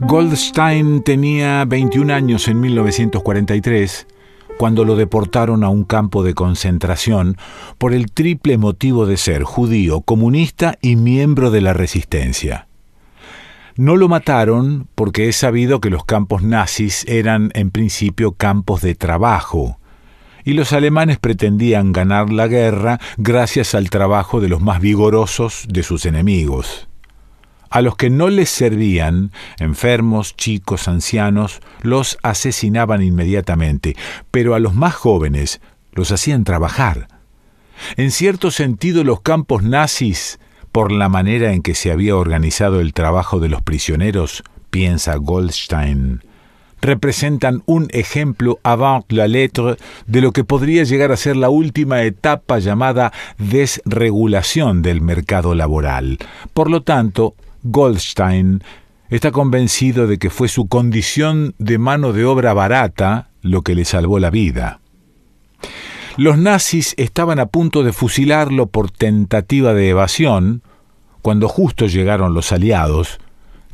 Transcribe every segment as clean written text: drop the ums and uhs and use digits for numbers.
Goldstein tenía 21 años en 1943, cuando lo deportaron a un campo de concentración por el triple motivo de ser judío, comunista y miembro de la resistencia. No lo mataron porque es sabido que los campos nazis eran en principio campos de trabajo, y los alemanes pretendían ganar la guerra gracias al trabajo de los más vigorosos de sus enemigos. A los que no les servían, enfermos, chicos, ancianos, los asesinaban inmediatamente, pero a los más jóvenes los hacían trabajar. En cierto sentido, los campos nazis, por la manera en que se había organizado el trabajo de los prisioneros, piensa Goldstein, representan un ejemplo avant la lettre de lo que podría llegar a ser la última etapa llamada desregulación del mercado laboral. Por lo tanto, Goldstein está convencido de que fue su condición de mano de obra barata lo que le salvó la vida. Los nazis estaban a punto de fusilarlo por tentativa de evasión, cuando justo llegaron los aliados,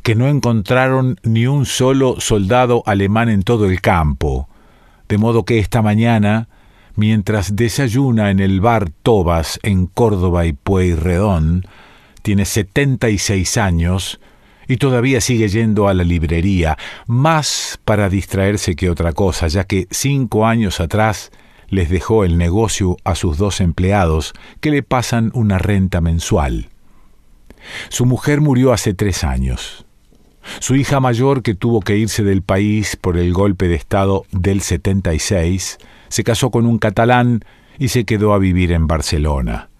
que no encontraron ni un solo soldado alemán en todo el campo, de modo que esta mañana, mientras desayuna en el bar Tobas en Córdoba y Pueyrredón, tiene 76 años y todavía sigue yendo a la librería, más para distraerse que otra cosa, ya que 5 años atrás les dejó el negocio a sus 2 empleados que le pasan una renta mensual. Su mujer murió hace 3 años. Su hija mayor, que tuvo que irse del país por el golpe de Estado del 76, se casó con un catalán y se quedó a vivir en Barcelona.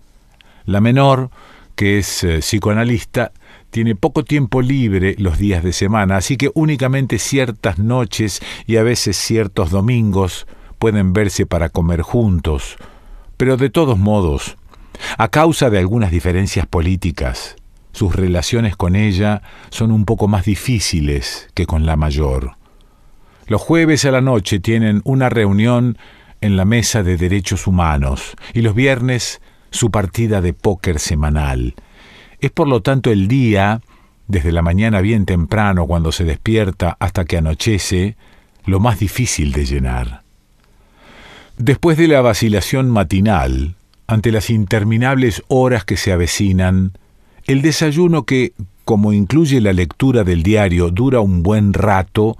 La menor, que es psicoanalista, tiene poco tiempo libre los días de semana, así que únicamente ciertas noches y a veces ciertos domingos pueden verse para comer juntos. Pero de todos modos, a causa de algunas diferencias políticas, sus relaciones con ella son un poco más difíciles que con la mayor. Los jueves a la noche tienen una reunión en la Mesa de Derechos Humanos y los viernes su partida de póker semanal. Es por lo tanto el día, desde la mañana bien temprano cuando se despierta hasta que anochece, lo más difícil de llenar. Después de la vacilación matinal, ante las interminables horas que se avecinan, el desayuno que, como incluye la lectura del diario, dura un buen rato,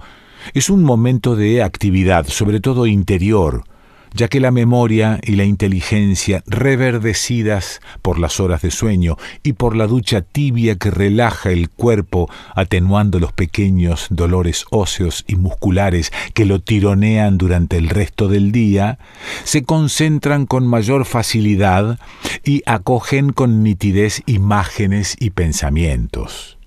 es un momento de actividad, sobre todo interior, ya que la memoria y la inteligencia, reverdecidas por las horas de sueño y por la ducha tibia que relaja el cuerpo, atenuando los pequeños dolores óseos y musculares que lo tironean durante el resto del día, se concentran con mayor facilidad y acogen con nitidez imágenes y pensamientos.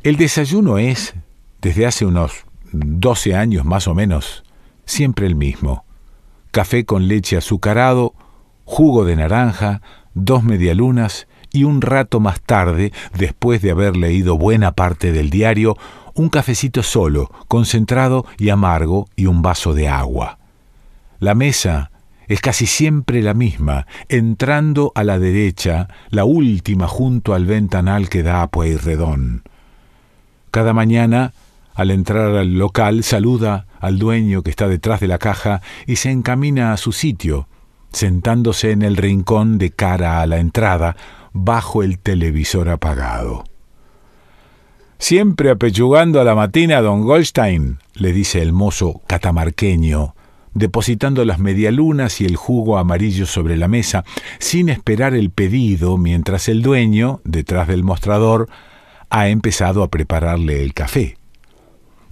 El desayuno es, desde hace unos 12 años más o menos, siempre el mismo. Café con leche azucarado, jugo de naranja, 2 medialunas y un rato más tarde, después de haber leído buena parte del diario, un cafecito solo, concentrado y amargo y un vaso de agua. La mesa es casi siempre la misma, entrando a la derecha, la última junto al ventanal que da a Pueyrredón. Cada mañana, al entrar al local, saluda al dueño que está detrás de la caja y se encamina a su sitio, sentándose en el rincón de cara a la entrada, bajo el televisor apagado. «Siempre apechugando a la matina, don Goldstein», le dice el mozo catamarqueño, depositando las medialunas y el jugo amarillo sobre la mesa, sin esperar el pedido, mientras el dueño, detrás del mostrador, ha empezado a prepararle el café.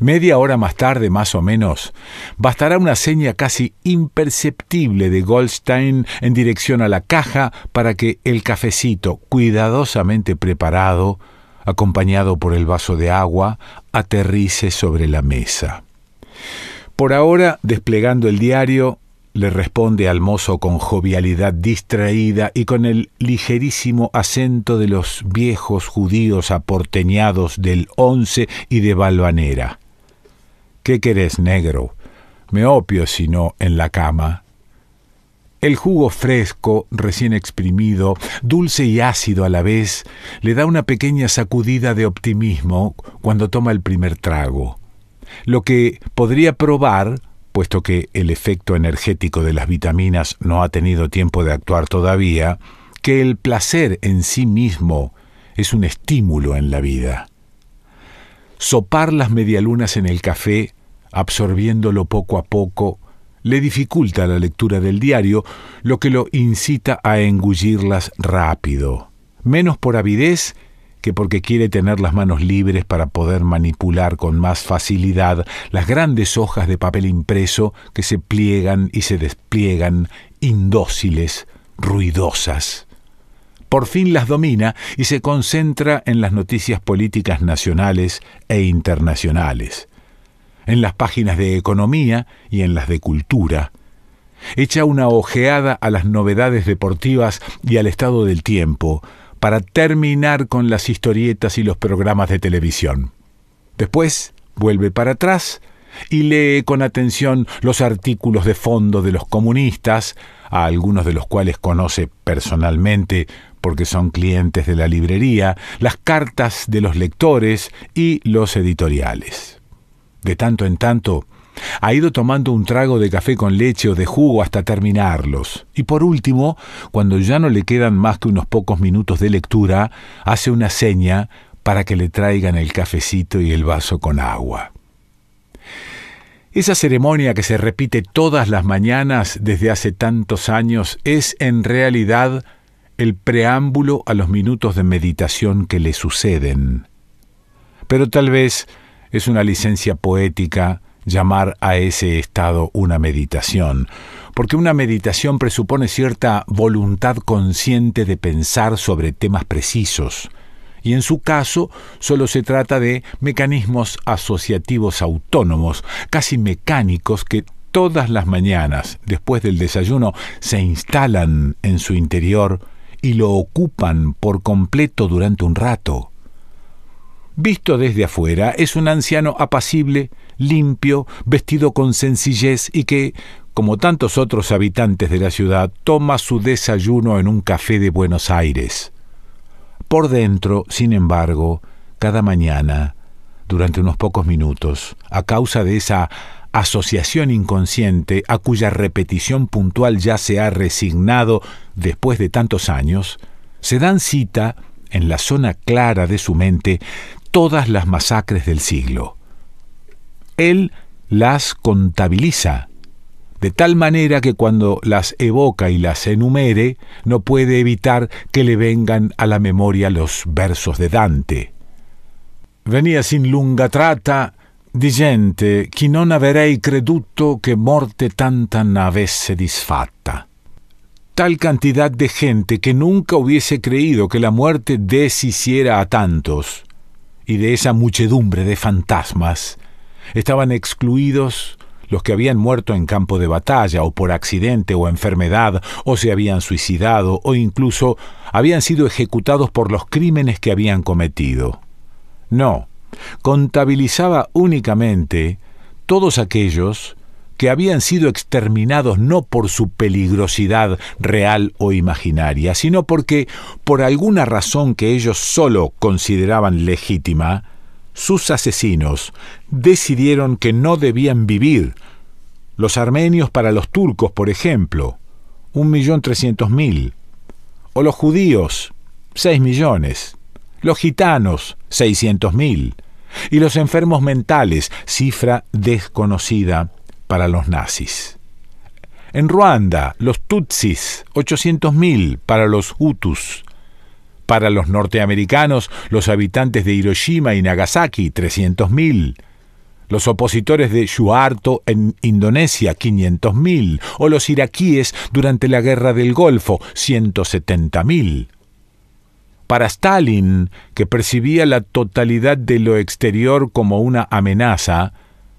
Media hora más tarde, más o menos, bastará una seña casi imperceptible de Goldstein en dirección a la caja para que el cafecito, cuidadosamente preparado, acompañado por el vaso de agua, aterrice sobre la mesa. Por ahora, desplegando el diario, le responde al mozo con jovialidad distraída y con el ligerísimo acento de los viejos judíos aporteñados del 11 y de Valvanera. «¿Qué querés, negro? Me opio, si no, en la cama». El jugo fresco, recién exprimido, dulce y ácido a la vez, le da una pequeña sacudida de optimismo cuando toma el primer trago. Lo que podría probar, puesto que el efecto energético de las vitaminas no ha tenido tiempo de actuar todavía, que el placer en sí mismo es un estímulo en la vida. Sopar las medialunas en el café, absorbiéndolo poco a poco, le dificulta la lectura del diario, lo que lo incita a engullirlas rápido, menos por avidez que porque quiere tener las manos libres para poder manipular con más facilidad las grandes hojas de papel impreso que se pliegan y se despliegan, indóciles, ruidosas. Por fin las domina y se concentra en las noticias políticas nacionales e internacionales, en las páginas de economía y en las de cultura. Echa una ojeada a las novedades deportivas y al estado del tiempo, para terminar con las historietas y los programas de televisión. Después vuelve para atrás y lee con atención los artículos de fondo de los comunistas, a algunos de los cuales conoce personalmente porque son clientes de la librería, las cartas de los lectores y los editoriales. De tanto en tanto, ha ido tomando un trago de café con leche o de jugo hasta terminarlos. Y por último, cuando ya no le quedan más que unos pocos minutos de lectura, hace una seña para que le traigan el cafecito y el vaso con agua. Esa ceremonia que se repite todas las mañanas desde hace tantos años es en realidad el preámbulo a los minutos de meditación que le suceden. Pero tal vez es una licencia poética llamar a ese estado una meditación, porque una meditación presupone cierta voluntad consciente de pensar sobre temas precisos, y en su caso solo se trata de mecanismos asociativos autónomos, casi mecánicos, que todas las mañanas, después del desayuno, se instalan en su interior y lo ocupan por completo durante un rato. Visto desde afuera, es un anciano apacible, limpio, vestido con sencillez y que, como tantos otros habitantes de la ciudad, toma su desayuno en un café de Buenos Aires. Por dentro, sin embargo, cada mañana, durante unos pocos minutos, a causa de esa asociación inconsciente a cuya repetición puntual ya se ha resignado después de tantos años, se dan cita, en la zona clara de su mente, todas las masacres del siglo. Él las contabiliza, de tal manera que cuando las evoca y las enumere, no puede evitar que le vengan a la memoria los versos de Dante. Venia sin lunga tratta di gente chi non avrei creduto che morte tanta n'avesse disfatta. Tal cantidad de gente que nunca hubiese creído que la muerte deshiciera a tantos, y de esa muchedumbre de fantasmas estaban excluidos los que habían muerto en campo de batalla, o por accidente o enfermedad, o se habían suicidado, o incluso habían sido ejecutados por los crímenes que habían cometido. No, contabilizaba únicamente todos aquellos que habían sido exterminados no por su peligrosidad real o imaginaria, sino porque, por alguna razón que ellos solo consideraban legítima, sus asesinos decidieron que no debían vivir. Los armenios para los turcos, por ejemplo, 1.300.000. O los judíos, 6 millones. Los gitanos, 600.000. Y los enfermos mentales, cifra desconocida para los nazis. En Ruanda, los tutsis, 800.000 para los hutus. Para los norteamericanos, los habitantes de Hiroshima y Nagasaki, 300.000. Los opositores de Suharto en Indonesia, 500.000. O los iraquíes durante la Guerra del Golfo, 170.000. Para Stalin, que percibía la totalidad de lo exterior como una amenaza,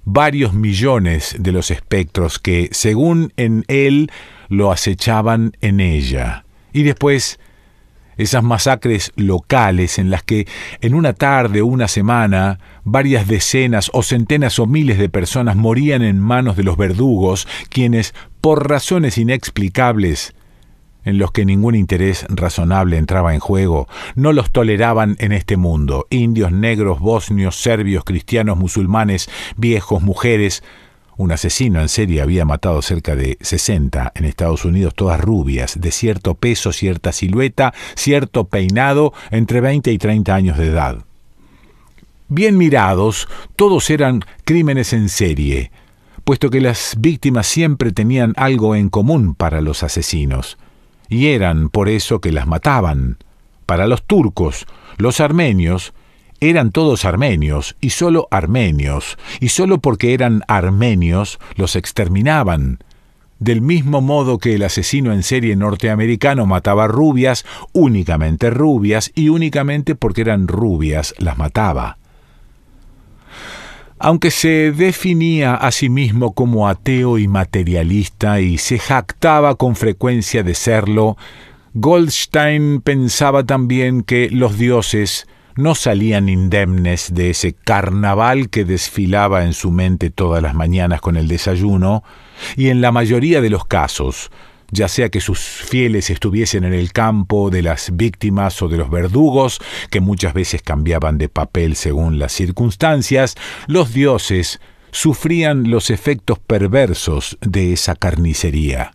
varios millones de los espectros que, según en él, lo acechaban en ella. Y después, esas masacres locales en las que, en una tarde o una semana, varias decenas o centenas o miles de personas morían en manos de los verdugos, quienes, por razones inexplicables, en los que ningún interés razonable entraba en juego, no los toleraban en este mundo. Indios, negros, bosnios, serbios, cristianos, musulmanes, viejos, mujeres. Un asesino en serie había matado cerca de 60 en Estados Unidos, todas rubias, de cierto peso, cierta silueta, cierto peinado, entre 20 y 30 años de edad. Bien mirados, todos eran crímenes en serie, puesto que las víctimas siempre tenían algo en común para los asesinos, y eran por eso que las mataban. Para los turcos, los armenios, eran todos armenios, y solo porque eran armenios los exterminaban. Del mismo modo que el asesino en serie norteamericano mataba rubias, únicamente rubias, y únicamente porque eran rubias las mataba. Aunque se definía a sí mismo como ateo y materialista y se jactaba con frecuencia de serlo, Goldstein pensaba también que los dioses no salían indemnes de ese carnaval que desfilaba en su mente todas las mañanas con el desayuno, y en la mayoría de los casos, ya sea que sus fieles estuviesen en el campo de las víctimas o de los verdugos, que muchas veces cambiaban de papel según las circunstancias, los dioses sufrían los efectos perversos de esa carnicería.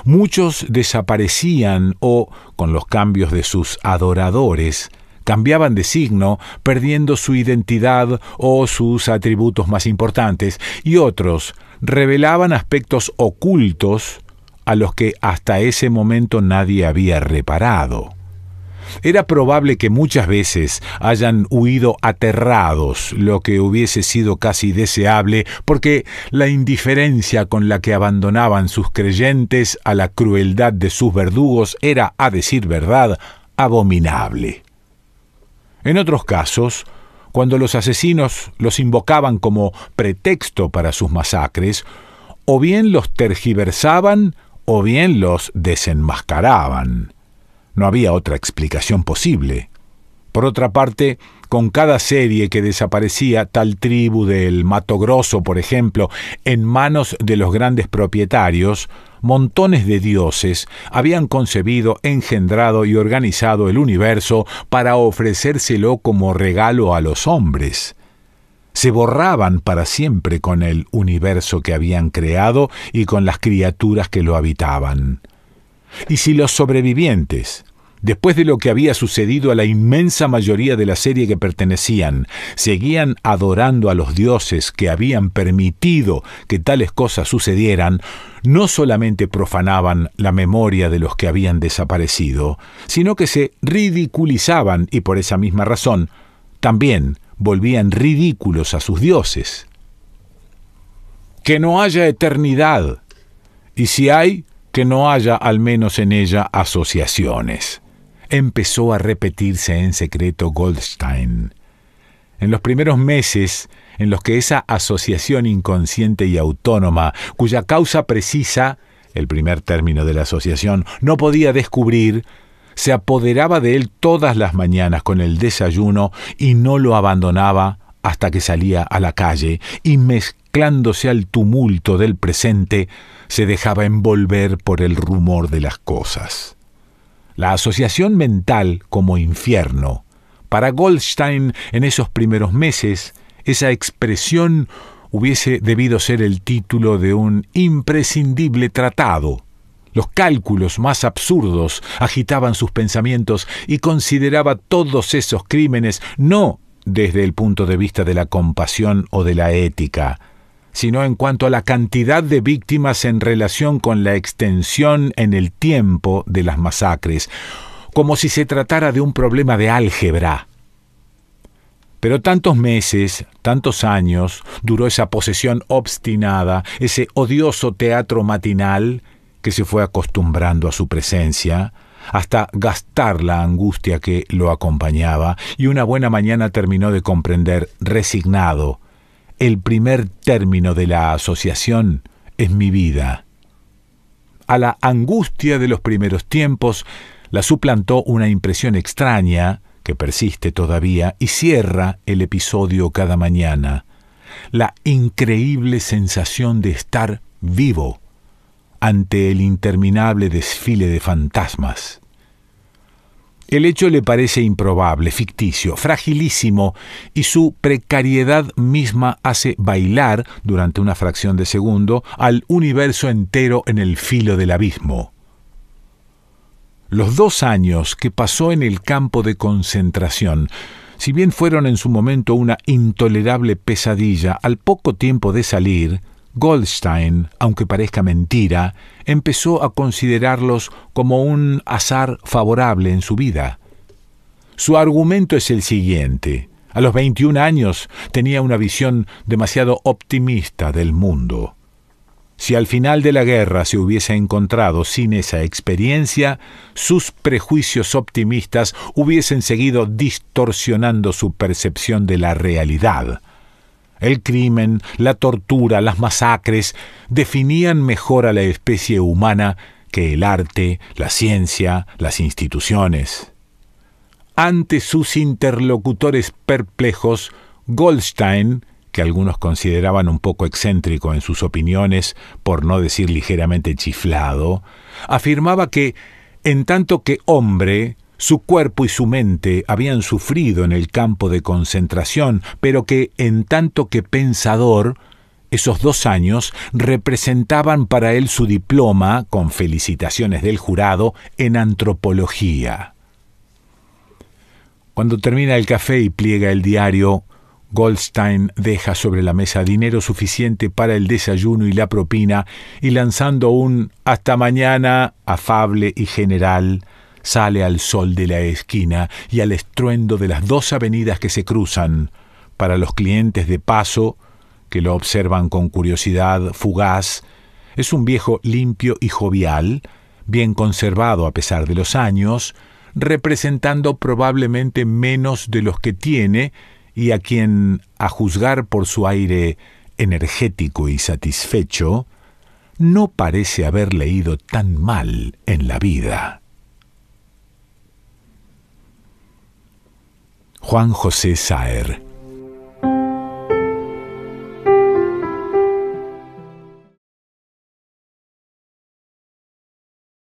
Muchos desaparecían o, con los cambios de sus adoradores, cambiaban de signo, perdiendo su identidad o sus atributos más importantes, y otros revelaban aspectos ocultos a los que hasta ese momento nadie había reparado. Era probable que muchas veces hayan huido aterrados, lo que hubiese sido casi deseable, porque la indiferencia con la que abandonaban sus creyentes a la crueldad de sus verdugos era, a decir verdad, abominable. En otros casos, cuando los asesinos los invocaban como pretexto para sus masacres, o bien los tergiversaban o bien los desenmascaraban. No había otra explicación posible. Por otra parte, con cada serie que desaparecía, tal tribu del Mato Grosso, por ejemplo, en manos de los grandes propietarios, montones de dioses habían concebido, engendrado y organizado el universo para ofrecérselo como regalo a los hombres. Se borraban para siempre con el universo que habían creado y con las criaturas que lo habitaban. Y si los sobrevivientes, después de lo que había sucedido a la inmensa mayoría de la serie que pertenecían, seguían adorando a los dioses que habían permitido que tales cosas sucedieran, no solamente profanaban la memoria de los que habían desaparecido, sino que se ridiculizaban y por esa misma razón también volvían ridículos a sus dioses. Que no haya eternidad, y si hay, que no haya al menos en ella asociaciones. Empezó a repetirse en secreto Goldstein. En los primeros meses en los que esa asociación inconsciente y autónoma, cuya causa precisa, el primer término de la asociación, no podía descubrir, se apoderaba de él todas las mañanas con el desayuno y no lo abandonaba hasta que salía a la calle y, mezclándose al tumulto del presente, se dejaba envolver por el rumor de las cosas. La asociación mental como infierno. Para Goldstein, en esos primeros meses, esa expresión hubiese debido ser el título de un imprescindible tratado. Los cálculos más absurdos agitaban sus pensamientos y consideraba todos esos crímenes no desde el punto de vista de la compasión o de la ética, sino en cuanto a la cantidad de víctimas en relación con la extensión en el tiempo de las masacres, como si se tratara de un problema de álgebra. Pero tantos meses, tantos años, duró esa posesión obstinada, ese odioso teatro matinal, que se fue acostumbrando a su presencia, hasta gastar la angustia que lo acompañaba, y una buena mañana terminó de comprender, resignado: el primer término de la asociación es mi vida. A la angustia de los primeros tiempos la suplantó una impresión extraña, que persiste todavía y cierra el episodio cada mañana: la increíble sensación de estar vivo, ante el interminable desfile de fantasmas. El hecho le parece improbable, ficticio, fragilísimo, y su precariedad misma hace bailar, durante una fracción de segundo, al universo entero en el filo del abismo. Los 2 años que pasó en el campo de concentración, si bien fueron en su momento una intolerable pesadilla, al poco tiempo de salir, Goldstein, aunque parezca mentira, empezó a considerarlos como un azar favorable en su vida. Su argumento es el siguiente: a los 21 años tenía una visión demasiado optimista del mundo. Si al final de la guerra se hubiese encontrado sin esa experiencia, sus prejuicios optimistas hubiesen seguido distorsionando su percepción de la realidad. El crimen, la tortura, las masacres definían mejor a la especie humana que el arte, la ciencia, las instituciones. Ante sus interlocutores perplejos, Goldstein, que algunos consideraban un poco excéntrico en sus opiniones, por no decir ligeramente chiflado, afirmaba que, en tanto que hombre, su cuerpo y su mente habían sufrido en el campo de concentración, pero que, en tanto que pensador, esos 2 años representaban para él su diploma, con felicitaciones del jurado, en antropología. Cuando termina el café y pliega el diario, Goldstein deja sobre la mesa dinero suficiente para el desayuno y la propina, y lanzando un «hasta mañana» afable y general, sale al sol de la esquina y al estruendo de las 2 avenidas que se cruzan, para los clientes de paso, que lo observan con curiosidad fugaz. Es un viejo limpio y jovial, bien conservado a pesar de los años, representando probablemente menos de los que tiene, y a quien, a juzgar por su aire energético y satisfecho, no parece haber leído tan mal en la vida. Juan José Saer.